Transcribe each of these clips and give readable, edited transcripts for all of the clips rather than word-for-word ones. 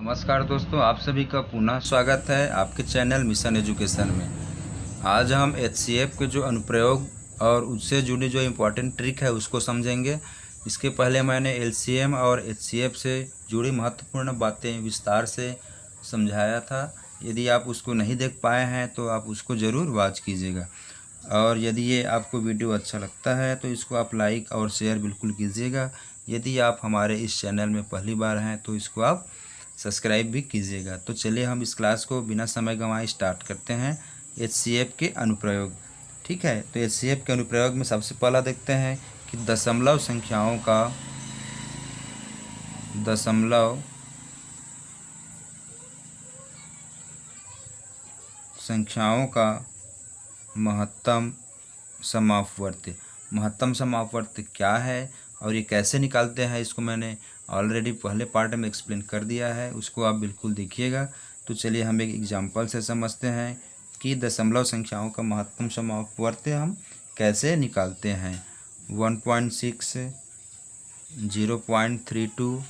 नमस्कार दोस्तों, आप सभी का पुनः स्वागत है आपके चैनल मिशन एजुकेशन में। आज हम एचसीएफ के जो अनुप्रयोग और उससे जुड़ी जो इम्पोर्टेंट ट्रिक है उसको समझेंगे। इसके पहले मैंने एलसीएम और एचसीएफ से जुड़ी महत्वपूर्ण बातें विस्तार से समझाया था। यदि आप उसको नहीं देख पाए हैं तो आप उसको ज़रूर वॉच कीजिएगा। और यदि ये आपको वीडियो अच्छा लगता है तो इसको आप लाइक और शेयर बिल्कुल कीजिएगा। यदि आप हमारे इस चैनल में पहली बार हैं तो इसको आप सब्सक्राइब भी कीजिएगा। तो चलिए हम इस क्लास को बिना समय गंवाए स्टार्ट करते हैं। एचसीएफ के अनुप्रयोग, ठीक है। तो एचसीएफ के अनुप्रयोग में सबसे पहला देखते हैं कि दशमलव संख्याओं का महत्तम समापवर्ती। महत्तम समापवर्ती क्या है और ये कैसे निकालते हैं, इसको मैंने ऑलरेडी पहले पार्ट में एक्सप्लेन कर दिया है, उसको आप बिल्कुल देखिएगा। तो चलिए हम एक एग्जांपल से समझते हैं कि दशमलव संख्याओं का महत्तम समापवर्ती हम कैसे निकालते हैं। 1.6, 0.32,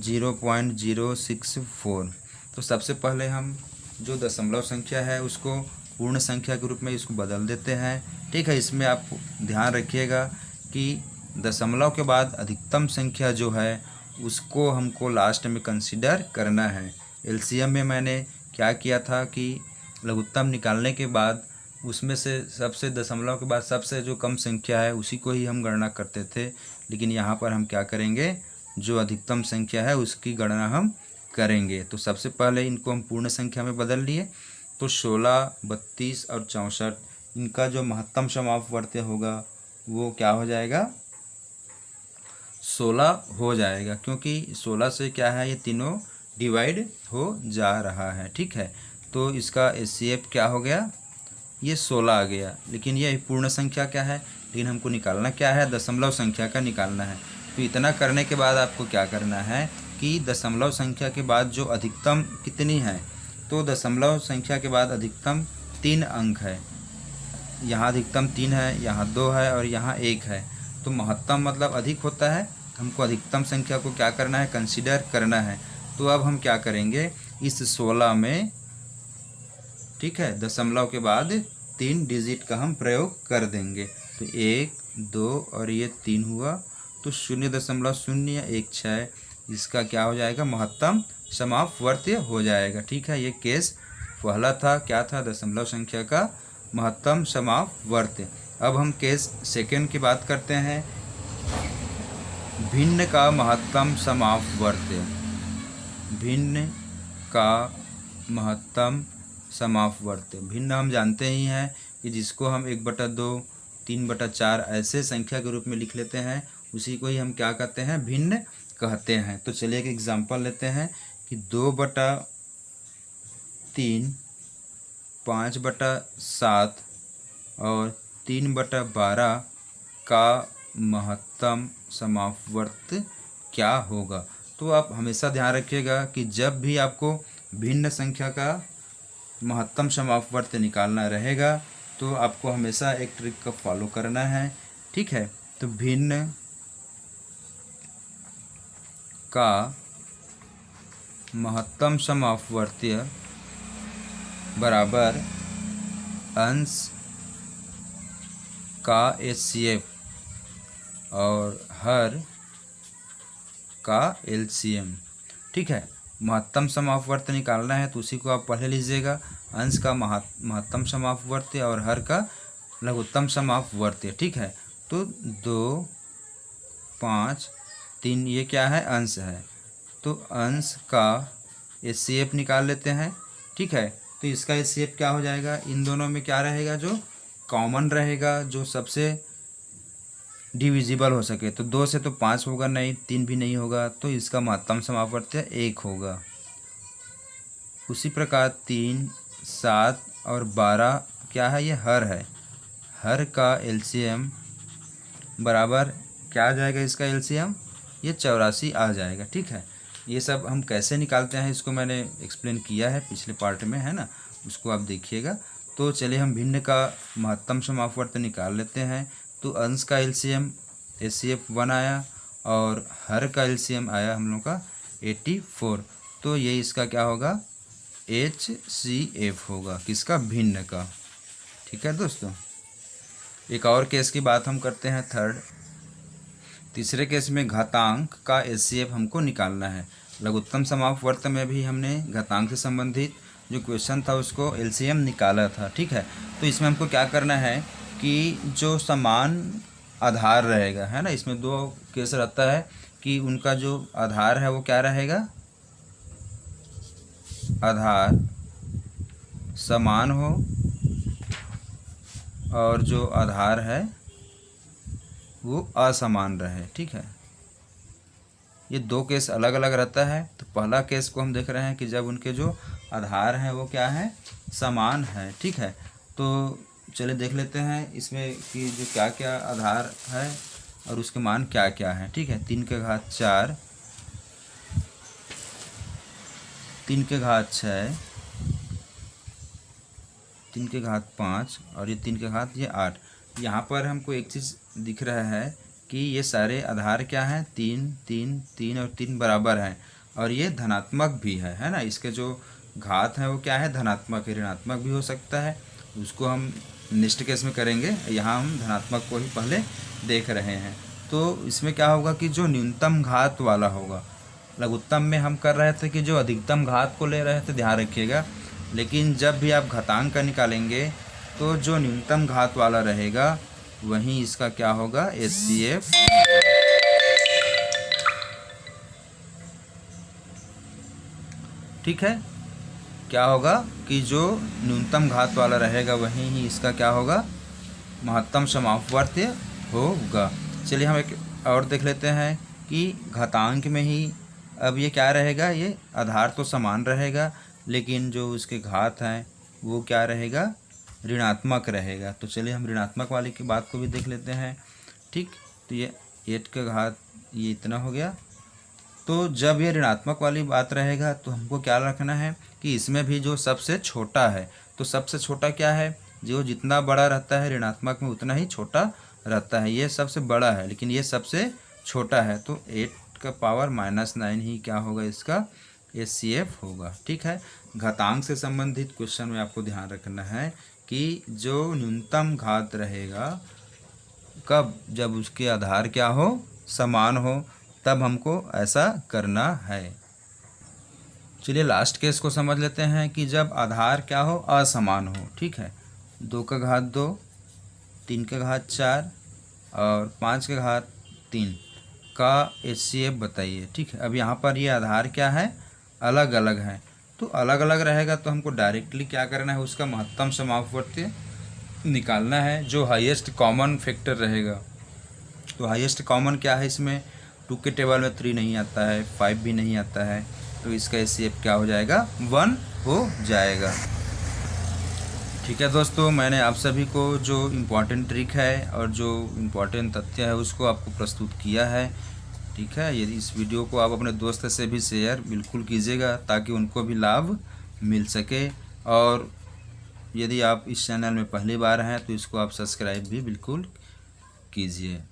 0.064। तो सबसे पहले हम जो दशमलव संख्या है उसको पूर्ण संख्या के रूप में इसको बदल देते हैं, ठीक है। इसमें आप ध्यान रखिएगा कि दशमलव के बाद अधिकतम संख्या जो है उसको हमको लास्ट में कंसीडर करना है। एलसीएम में मैंने क्या किया था कि लघुत्तम निकालने के बाद उसमें से सबसे दशमलव के बाद सबसे जो कम संख्या है उसी को ही हम गणना करते थे, लेकिन यहाँ पर हम क्या करेंगे, जो अधिकतम संख्या है उसकी गणना हम करेंगे। तो सबसे पहले इनको हम पूर्ण संख्या में बदल लिए। तो 16, 32 और 64 इनका जो महत्तम समापवर्ती होगा वो क्या हो जाएगा, 16 हो जाएगा, क्योंकि 16 से क्या है, ये तीनों डिवाइड हो जा रहा है, ठीक है। तो इसका एचसीएफ क्या हो गया, ये 16 आ गया। लेकिन ये पूर्ण संख्या क्या है, लेकिन हमको निकालना क्या है, दशमलव संख्या का निकालना है। तो इतना करने के बाद आपको क्या करना है कि दशमलव संख्या के बाद जो अधिकतम कितनी है, तो दशमलव संख्या के बाद अधिकतम 3 अंक है। यहाँ अधिकतम 3 है, यहाँ 2 है और यहाँ 1 है। तो महत्तम मतलब अधिक होता है, हमको अधिकतम संख्या को क्या करना है, कंसीडर करना है। तो अब हम क्या करेंगे, इस 16 में, ठीक है, दशमलव के बाद 3 डिजिट का हम प्रयोग कर देंगे। तो 1, 2 और ये 3 हुआ, तो 0.016 इसका क्या हो जाएगा, महत्तम समापवर्ती हो जाएगा, ठीक है। ये केस पहला था, क्या था, दशमलव संख्या का महत्तम समापवर्ती। अब हम केस सेकंड की बात करते हैं, भिन्न का महत्तम समापवर्ती। भिन्न का महत्तम समापवर्ती, भिन्न हम जानते ही हैं कि जिसको हम 1/2, 3/4 ऐसे संख्या के रूप में लिख लेते हैं, उसी को ही हम क्या कहते हैं, भिन्न कहते हैं। तो चलिए एक एग्जांपल लेते हैं कि 2/3, 5/7 और 3/12 का महत्तम समापवर्ती क्या होगा। तो आप हमेशा ध्यान रखिएगा कि जब भी आपको भिन्न संख्या का महत्तम समापवर्ती निकालना रहेगा तो आपको हमेशा एक ट्रिक का फॉलो करना है, ठीक है। तो भिन्न का महत्तम समापवर्ती बराबर अंश का एचसीएफ और हर का एलसीएम, ठीक है। महत्तम समापवर्ती निकालना है तो उसी को आप पढ़े लीजिएगा, अंश का महत्तम समापवर्ती और हर का लघुत्तम समापवर्ती, ठीक है। तो 2, 5, 3 ये क्या है, अंश है। तो अंश का एचसीएफ निकाल लेते हैं, ठीक है। तो इसका एचसीएफ क्या हो जाएगा, इन दोनों में क्या रहेगा, जो कॉमन रहेगा, जो सबसे डिविजिबल हो सके। तो 2 से तो 5 होगा नहीं, 3 भी नहीं होगा, तो इसका महत्तम समापवर्ती 1 होगा। उसी प्रकार 3, 7 और 12 क्या है, ये हर है। हर का एलसीएम बराबर क्या आ जाएगा, इसका एलसीएम ये 84 आ जाएगा, ठीक है। ये सब हम कैसे निकालते हैं इसको मैंने एक्सप्लेन किया है पिछले पार्ट में, है ना, उसको आप देखिएगा। तो चलिए हम भिन्न का महत्तम समापवर्ती निकाल लेते हैं। तो अंश का एलसीएम एचसीएफ 1 आया और हर का एलसीएम आया हम लोग का 84। तो ये इसका क्या होगा, HCF होगा, किसका, भिन्न का। ठीक है दोस्तों। एक और केस की बात हम करते हैं, तीसरे केस में घातांक का HCF हमको निकालना है। लघुत्तम समापवर्त में भी हमने घातांक से संबंधित जो क्वेश्चन था उसको LCM निकाला था। ठीक है, तो इसमें हमको क्या करना है कि जो समान आधार रहेगा, है ना, इसमें दो केस रहता है कि उनका जो आधार है वो क्या रहेगा, आधार समान हो और जो आधार है वो असमान रहे। ठीक है, ये दो केस अलग अलग रहता है। तो पहला केस को हम देख रहे हैं कि जब उनके जो आधार हैं वो क्या है, समान है। ठीक है, तो चलिए देख लेते हैं इसमें कि जो क्या क्या आधार है और उसके मान क्या क्या हैं। ठीक है, 3 के घात 4, 3 के घात 6, 3 के घात 5 और ये 3 के घात ये 8। यहाँ पर हमको एक चीज़ दिख रहा है कि ये सारे आधार क्या हैं, 3 3 3 और 3 बराबर हैं और ये धनात्मक भी है ना। इसके जो घात है वो क्या है, धनात्मक है, ऋणात्मक भी हो सकता है, उसको हम नेक्स्ट केस में करेंगे। यहाँ हम धनात्मक को ही पहले देख रहे हैं। तो इसमें क्या होगा कि जो न्यूनतम घात वाला होगा, लघुत्तम में हम कर रहे थे कि जो अधिकतम घात को ले रहे थे, ध्यान रखिएगा, लेकिन जब भी आप घातांक का निकालेंगे तो जो न्यूनतम घात वाला रहेगा वहीं इसका क्या होगा, HCF। ठीक है, क्या होगा कि जो न्यूनतम घात वाला रहेगा वहीं ही इसका क्या होगा, महत्तम समापवर्त होगा। चलिए हम एक और देख लेते हैं कि घातांक में ही अब ये क्या रहेगा, ये आधार तो समान रहेगा लेकिन जो उसके घात हैं वो क्या रहेगा, ऋणात्मक रहेगा। तो चलिए हम ऋणात्मक वाले की बात को भी देख लेते हैं। ठीक, तो ये 8 का घात ये इतना हो गया। तो जब ये ऋणात्मक वाली बात रहेगा तो हमको क्या रखना है कि इसमें भी जो सबसे छोटा है, तो सबसे छोटा क्या है, जो जितना बड़ा रहता है ऋणात्मक में उतना ही छोटा रहता है। ये सबसे बड़ा है लेकिन ये सबसे छोटा है, तो 8 का पावर -9 ही क्या होगा, इसका HCF होगा। ठीक है, घातांक से संबंधित क्वेश्चन में आपको ध्यान रखना है कि जो न्यूनतम घात रहेगा कब, जब उसके आधार क्या हो, समान हो, तब हमको ऐसा करना है। चलिए लास्ट केस को समझ लेते हैं कि जब आधार क्या हो, असमान हो। ठीक है, 2 का घात 2, 3 का घात 4 और 5 का घात 3 का HCF बताइए। ठीक है, अब यहाँ पर ये आधार क्या है, अलग अलग हैं। तो अलग अलग रहेगा तो हमको डायरेक्टली क्या करना है, उसका महत्तम समापवर्ती निकालना है, जो हाईएस्ट कॉमन फैक्टर रहेगा। तो हाईएस्ट कॉमन क्या है, इसमें 2 के टेबल में 3 नहीं आता है, 5 भी नहीं आता है, तो इसका HCF क्या हो जाएगा, 1 हो जाएगा। ठीक है दोस्तों, मैंने आप सभी को जो इम्पोर्टेंट ट्रिक है और जो इम्पोर्टेंट तथ्य है उसको आपको प्रस्तुत किया है। ठीक है, यदि इस वीडियो को आप अपने दोस्त से भी शेयर बिल्कुल कीजिएगा ताकि उनको भी लाभ मिल सके। और यदि आप इस चैनल में पहली बार हैं तो इसको आप सब्सक्राइब भी बिल्कुल कीजिए।